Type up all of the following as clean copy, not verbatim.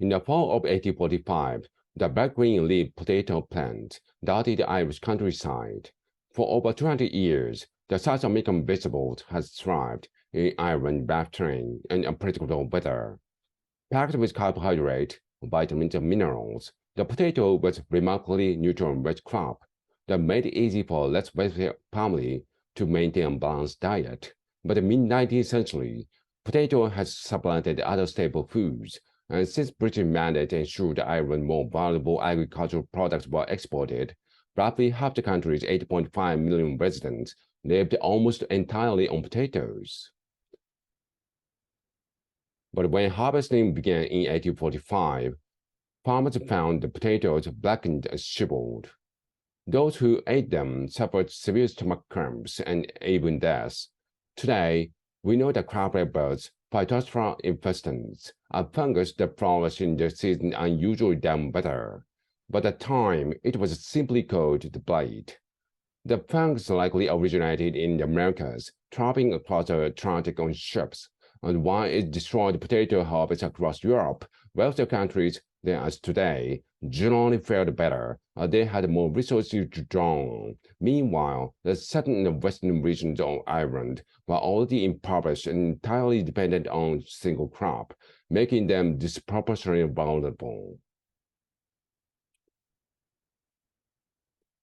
In the fall of 1845, the black green leaf potato plant dotted the Irish countryside. For over 200 years, the South American vegetable has thrived in Ireland, rough terrain, and unpredictable weather. Packed with carbohydrate, vitamins, and minerals, the potato was a remarkably nutrient-rich crop that made it easy for less wealthy families to maintain a balanced diet. By the mid-19th century, potato has supplanted other staple foods, and since British mandate ensured Ireland more valuable agricultural products were exported, roughly half the country's 8.5 million residents lived almost entirely on potatoes. But when harvesting began in 1845, farmers found the potatoes blackened and shriveled. Those who ate them suffered severe stomach cramps and even death. Today, we know that crabapple birds, Phytophthora infestans, a fungus that flourishes in the season unusually damp weather. But at the time, it was simply called the blight. The fungus likely originated in the Americas, traveling across the Atlantic on ships, and while it destroyed potato harvests across Europe, wealthier countries than as today generally fared better, they had more resources to draw on. Meanwhile, the southern and western regions of Ireland were already impoverished and entirely dependent on a single crop, making them disproportionately vulnerable.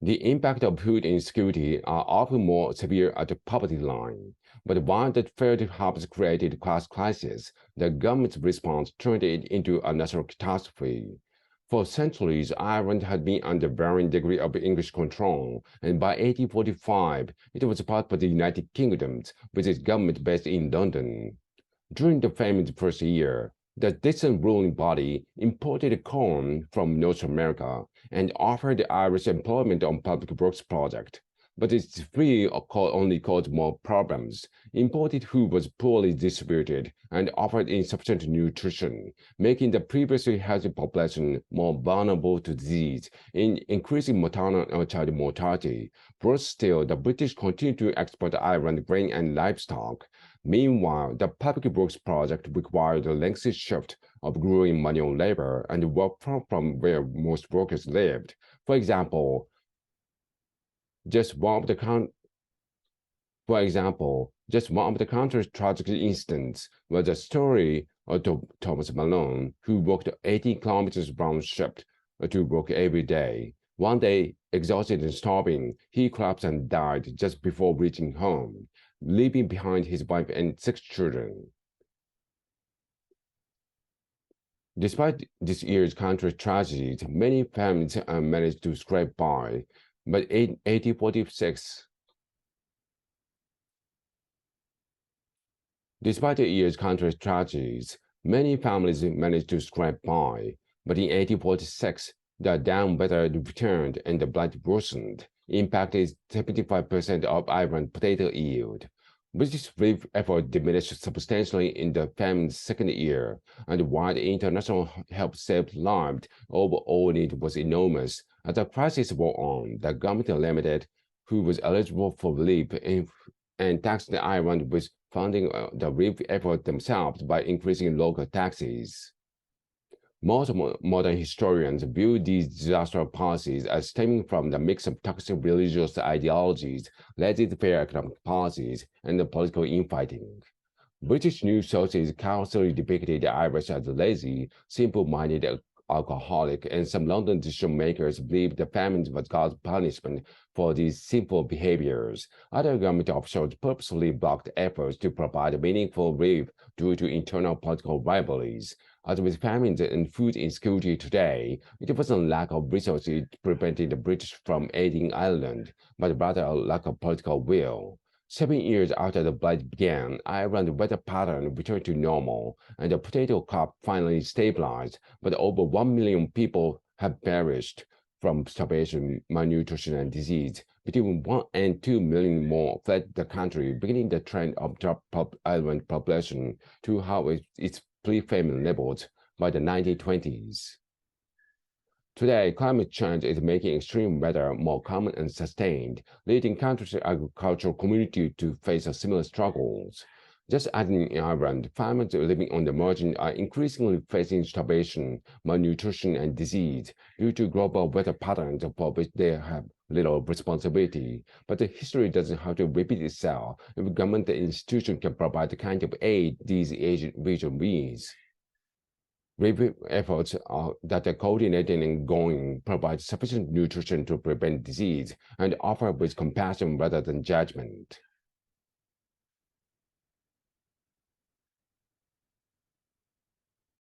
The impact of food insecurity are often more severe at the poverty line, but while the failed harvest created class crisis, the government's response turned it into a national catastrophe. For centuries, Ireland had been under varying degree of English control, and by 1845, it was part of the United Kingdom, with its government based in London. During the famine's first year, the distant ruling body imported corn from North America and offered the Irish employment on public works projects. But its free only caused more problems. Imported food was poorly distributed and offered insufficient nutrition, making the previously healthy population more vulnerable to disease, increasing maternal and child mortality. Worse still, the British continued to export Ireland grain and livestock. Meanwhile, the public works project required a lengthy shift of grueling manual labor and work from where most workers lived. For example, just one of the country's tragic incidents was the story of Thomas Malone, who walked 18 kilometers round trip to work every day. One day, exhausted and starving, he collapsed and died just before reaching home, leaving behind his wife and 6 children. Despite this year's country's tragedies, many families managed to scrape by. But in 1846, despite the year's country's tragedies, many families managed to scrape by. But in 1846, the down weather returned and the blight worsened, impacting 75% of Ireland's potato yield. British relief efforts diminished substantially in the famine's second year, and while the international help saved lives, overall need was enormous. As the crisis wore on, the government limited who was eligible for relief and taxed Ireland with funding the relief effort themselves by increasing local taxes. Most modern historians view these disaster policies as stemming from the mix of toxic religious ideologies, laissez-faire economic policies, and the political infighting. British news sources constantly depicted the Irish as lazy, simple-minded alcoholic, and some London decision-makers believed the famine was God's punishment for these simple behaviors. Other government officials purposely blocked efforts to provide meaningful relief due to internal political rivalries. As with famines and food insecurity today, it wasn't a lack of resources preventing the British from aiding Ireland, but rather a lack of political will. 7 years after the blight began, Ireland's weather pattern returned to normal, and the potato crop finally stabilized, but over 1 million people have perished from starvation, malnutrition, and disease. Between 1 and 2 million more fled the country, beginning the trend of drop island population to how its pre-famine levels by the 1920s. Today, climate change is making extreme weather more common and sustained, leading countries' agricultural community to face similar struggles. Just as in Ireland, farmers living on the margin are increasingly facing starvation, malnutrition, and disease due to global weather patterns for which they have little responsibility. But the history doesn't have to repeat itself if government institutions can provide the kind of aid these Asian regions needs. Relief efforts that are coordinated and ongoing provide sufficient nutrition to prevent disease and offer with compassion rather than judgment.